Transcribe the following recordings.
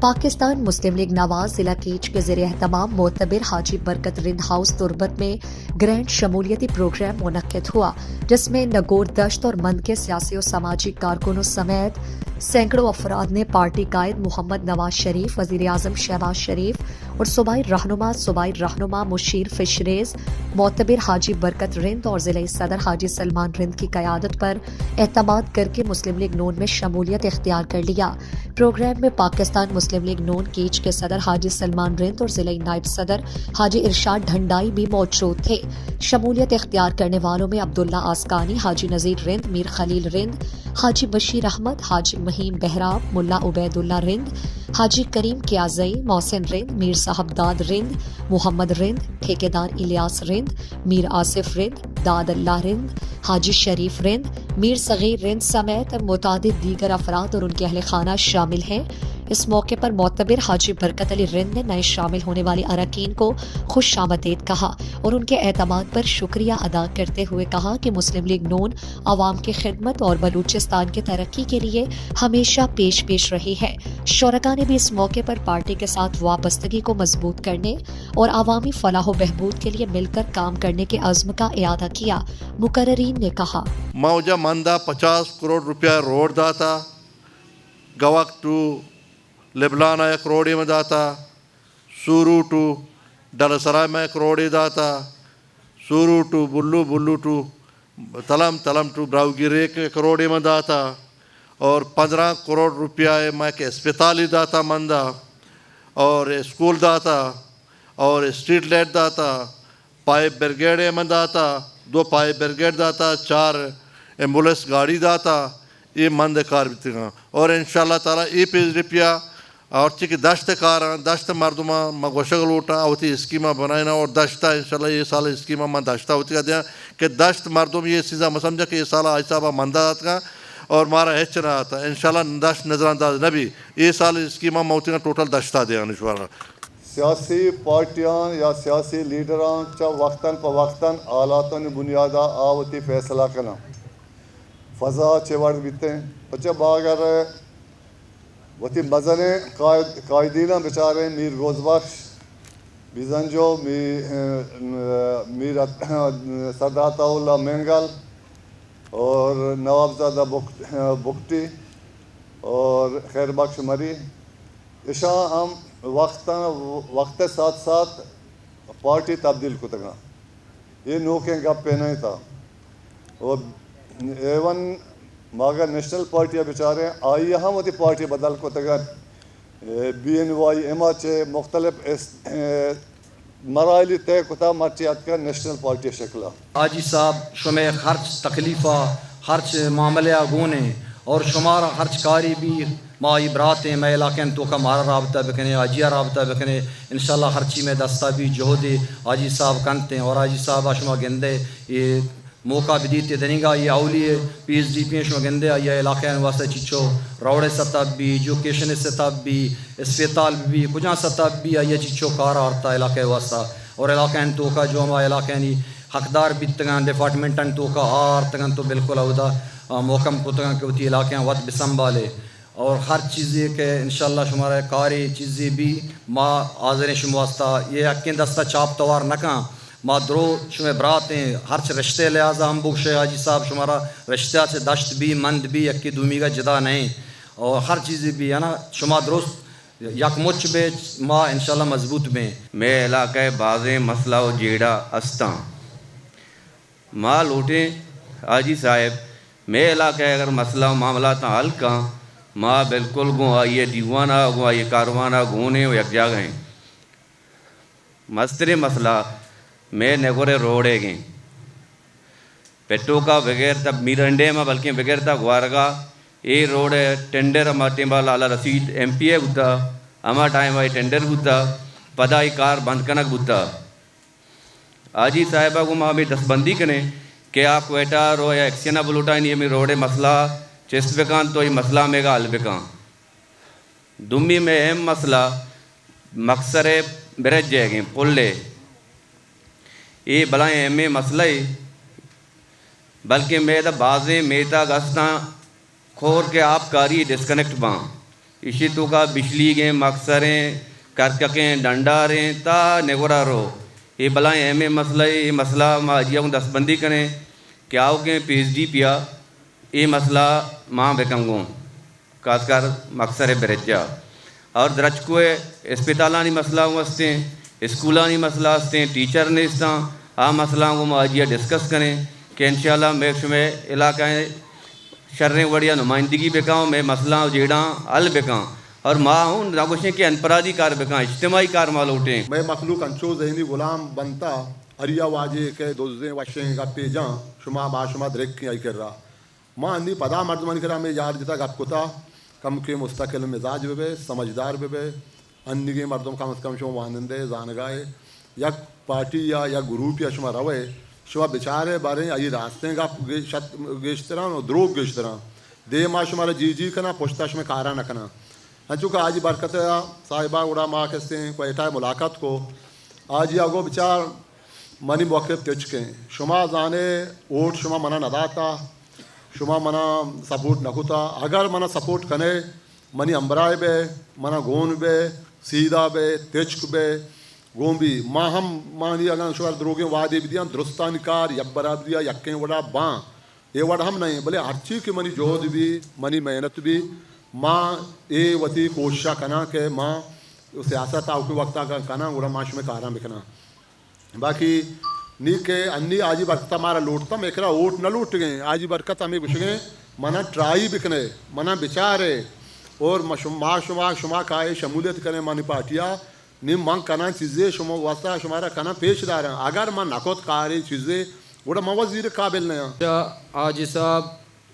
पाकिस्तान मुस्लिम league Nawaz जिला कीच के ज़रिए एहतमाम मोतबर हाजी बरकत रिंद हाउस तुरबत में ग्रैंड शमूलियती प्रोग्राम मुनक्किद हुआ, जिसमें नगोर दश्त और मंद के सियासी और समाजी कारकुनों समेत सैकड़ों अफराद ने पार्टी कायद मोहम्मद नवाज शरीफ, वज़ीर आज़म शहबाज शरीफ और सूबाई रहनुमा मुशीर फिशरेज, मोतबर हाजी बरकत रिंद और ज़िले सदर हाजी सलमान रिंद की क़यादत पर एतमाद करके मुस्लिम लीग नून में शमूलियत इख्तियार कर लिया। प्रोग्राम में पाकिस्तान मुस्लिम लीग नून कीच के सदर हाजी सलमान रिंद और ज़िले नायब सदर हाजी इरशाद ढंडाई भी मौजूद थे। शमूलियत इख्तियार करने वालों में अब्दुल्ला आसकानी, हाजी नज़ीर रिंद, मीर खलील रिंद, हाजी बशीर अहमद, हाजी महीम बहराम, मुल्ला उबैदुल्ला रिंद, हाजी करीम कियाज़ई, मोहसिन रिंद, मीर साहब दाद रिंद, मोहम्मद रिंद, ठेकेदार इलियास रिंद, मीर आसिफ रिंद, दाद अल्लाह रिंद, हाजी शरीफ रिंद, मीर सगीर रिंद समेत मुतादिद दीगर अफराद और उनके अहले खाना शामिल हैं। इस मौके पर मोतबर हाजी बरकत अली रिंद ने नए शामिल होने वाले अरकान को खुश आमदीद कहा और उनके एतमाद पर शुक्रिया अदा करते हुए कहा कि मुस्लिम लीग नून अवाम की खिदमत और बलूचिस्तान की तरक्की के लिए हमेशा पेश रही है। शुरका ने भी इस मौके पर पार्टी के साथ वाबस्तगी को मजबूत करने और अवामी फलाह व बहबूद के लिए मिलकर काम करने के अज़्म का इयादा किया। मुकर्रीन ने कहा, मौजा मंदा 50 करोड़ रुपया रोड दाता, गवक टू लेबलाना 1 करोड़ी में दाता, सूरू टू डलसराय में 1 करोड़ी दाता, सूरू टू बुल्लू टू तलम टू ब्राउगिरे 1 करोड़ी में दाता और 15 करोड़ रुपया मैं के अस्पताल दाता मंदा और स्कूल दाता और स्ट्रीट लाइट दाता, पाइप ब्रिगेड में दाता, 2 पाइप ब्रिगेड दाता, 4 एम्बुलेंस गाड़ी दाता, ये मंद कार भी और इंशाल्लाह ताला ये पेज रुपया और चिक दश्त मरदमा मगोशगल उठा होती स्कीमा बनाना और दश्ता इंशाल्लाह ये साल स्कीमा में दश्ता होती का दिया कि दश्त मरदम ये चीज़ा मैं समझा कि ये साल ऐसा मंदा का और मारा हेच ना आता इंशाल्लाह दश्त नज़रअंदाज नबी ये साल स्कीमा मौती का टोटल दश्ता दिया इंशाल्लाह। सियासी पार्टियां या सियासी लीडरां चा वक्तन प वक्तन आलातन बुनियादा आवती फैसला करना फ़ज़ा चेवड़ बीते बच्चे बागर वती मज़ने कायदीना बेचारे मीर रोज़बख्श बिजंजो मीर सरदाताउल्ला मेंगल और नवाबजादा बुख्ती और खैरबख्श मरी इशा हम वक्त साथ साथ पार्टी तब्दील को तक ये नोकें गप पे नहीं था और एवन मगर नेशनल पार्टियाँ बेचारे आई हम होती पार्टी बदल को तक BNY एमाचे मुख्तलिफ मराइल तय कुता मर्चियात का नेशनल पार्टी शक्ला हाजी साहब शुमे खर्च तकलीफ़ा खर्च मामले गुने और शुमारा खर्च कारी भी माई बरातें मैं इलाक़न तो का मारा रबता बकने आजिया रबता बकने इंशाल्लाह खर्ची में दस्ता भी जोहदे हाजी साहब कनते और हाजी साहब आशमा गेंदे ये मौका भी दीते दनिगा ये अवलिए PhD पेश में गेंदे ये इलाक़े वास्ते चिचो रौड़े सतब भी एजुकेशन सतब भी अस्पताल भी कुछ सतब भी ये चिचो कार आरता इलाक़े वास्ता और इलाक़न तो का जो हमारे इलाक़नी हकदार भी तगन डिपार्टमेंटन तो का आर तगन तो बिल्कुल अवदा मौकम को तगन के उती इलाक़े वत भी संभाले और हर चीज़ें के इंशाल्लाह शुमारा कारी चीज़ें भी माँ आज़र शुमास्ता ये अक्न दस्ता चाप तवार नका माँ द्रो शुमे बरातें हर रिश्ते लिहाजा हम बुक्शे हाजी साहब शुमारा रिश्ता से दश्त भी मंद भी अक्की दूमी का जदा नहीं और हर चीज़ें भी है ना शुमा दुरुस्त यकमुच बे माँ इंशाल्लाह मजबूत में मैं इलाक़े बाज़े मसला व जेड़ा अस्ता माँ लूटे हाजी साहब मैं इलाक़े अगर मसला मामला था हल का माँ बिल्कुल गो आइए दीवाना गो आइए कारवाना गोने यक जगह मस्तरे मसला मैं नगोरे रोड़े गए पेटो का बगैर तब मीरंडे में बल्कि बगैर तक वारगा ये रोड टेंडर माटे लाला रसीद MPA बुता अमा टाइम आई टेंडर बुता पदाई कार बंद कनक बुता आजी साहिबा को माँ भी दसबंदी कने कि आप कोयटा रो या एक्सियना बुलूटा नहीं में रोडे मसला चेस्ट बेकान तो ये मसला मेगा हल बेकान दुम्मी में अहम मसला मकसरे ब्रज जाएंगे पुल्ले ये भलाएँ एम मसला ही बल्कि मैं तो बाज़े मेता गस्ता खोर के आप कारी डिस्कनेक्ट बाँ اسی تو کا بجلی گیں مکسریں کرککیں ڈنڈاریں تا نگورا رو یہ بلائیں اہم مسئلہ یہ مسئلہ ماں جیوں دست بندی کریں کیا ہو کہ پی ایچ ڈی پیا یہ مسئلہ ماں بکم گوں خاص کر مکسر برجا اور درج کوئے اسپتالانی مسئلہ واسطے اسکولانی مسئلہ واسطے ٹیچر نے اس طرح آ مسئلہ کو ماجیہ ڈسکس کریں کہ انشاءاللہ میں شمیں علاقہ شریں وڑیا نمائندگی بکاؤں میں مسئلہ جیڑاں حل بکاؤں اور ماں ہوں ناگوشیں کہ انپرادی کار بکاؤں اجتماعی کار مال اٹھیں میں مخلوق انچو ذہنی غلام بنتا اریا واجے کے دوزیں وشیں گا پیجاں شما با شما درک کی آئی کر رہا ماں اندی پدا مرد من کرا میں یار جتا گپ کتا کم کے مستقل مزاج بے سمجھدار بے اندگی مردم کم از کم شما وانندے زانگائے یک پارٹی یا گروپ یا شما روے شما بیچارے بارے آئی راستے گا گیشتران اور دروگ گیشتران دے ماں شمارا جی کنا پوچھتا شما کارا نہ کنا چونکہ آج برکت صاحبہ اڑا ماں کہتے ہیں کوئی اٹھائے ملاقات کو آج یا گو بچار منی موقف تچکیں شما زانے ووٹ شما منا نداتا شما منا سپورٹ نکوتا اگر منا سپورٹ کنے منی امبرائے بے منا گون بے سیدھا بے تچک بے گون بھی ماں ہم مانی اگر شوار دروگیں وعدے بھی دیاں درستان کار یبرا دیا یکیں وڑا باں یہ وڑا ہم نہیں بلے ہر چیز کی منی جہد بھی منی محنت بھی ماں اے وتی کوششہ کنا کہ ماں سیاست آؤ کے وقت آگا کنا گوڑا معاش میں کاراں بکنا باقی نی کہ انی آجی برکت ہمارا لوٹتا میں کرا ووٹ نہ لوٹ گئے آجی برکت ہمیں کچھ گئے منا ٹرائی بکنے منا بچارے اور شما کائے شمولیت کرنے مانی پارٹیا نیم من کنا چیزیں شما واسطہ شمارا کنا پیش دار ہیں اگر من نکوت کاری چیزیں گوڑا ماں وزیر قابل نہیں آجی صاحب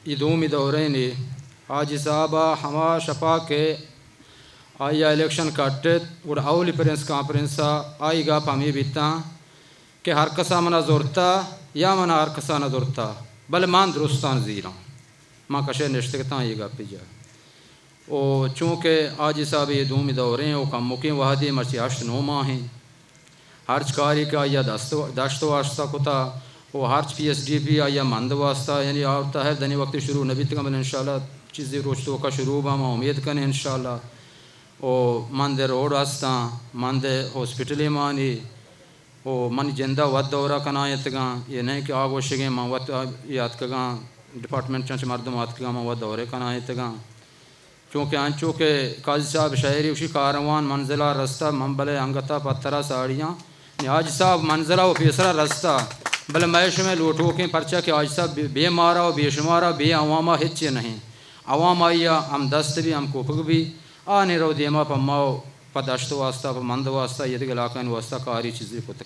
ادومی دورے نے آجی صاحب ہما شفا کے آئی الیکشن کٹت اور اولی پرنس کانفرنسا آئی گا پامی بیتا کہ ہر کسا منا زورتا یا منا ہر کسا نہ زورتا بل مان درستان زیران ماں کشے نشتکتا یہ گا پی جا او چونکہ آجی صاحب یہ دومی دوریں او کم مکیں وحدی مرچی 8-9 ماہ ہیں ہر چکاری کا یا داشت واسطہ کتا وہ ہر پی ایس ڈی پی یا مند واسطہ یعنی آتا ہے دنی وقت شروع نبی تکمل انشاءاللہ چیزیں روشتوں کا شروع با ہم امید کریں انشاءاللہ او مند روڈ واسطہ مند ہاسپٹلی مانی او من جندہ ود دورہ کنایت گاں یہ نہیں کہ آگو شگیں ماں ود یاد کگاں ڈپارٹمنٹ چنچ مردم آت کگاں ماں ود دورے کنایت گاں چونکہ قاضی صاحب شہری اسی کاروان منزلہ رستہ منبلے انگتا پتھرہ ساڑیاں آج صاحب منزلہ و پیسرہ رستہ بلے میش میں لوٹو کے پرچہ کہ آج صاحب بے مارا و بے شمارا بے عوامہ ہچے نہیں عوام آئیا ہم دست بھی ہم کوپک بھی آنے رو دیما پا ماؤ پا دشت واسطہ پا مند واسطہ یہ دیکھ علاقہ واسطہ کاری چیزیں کو تکا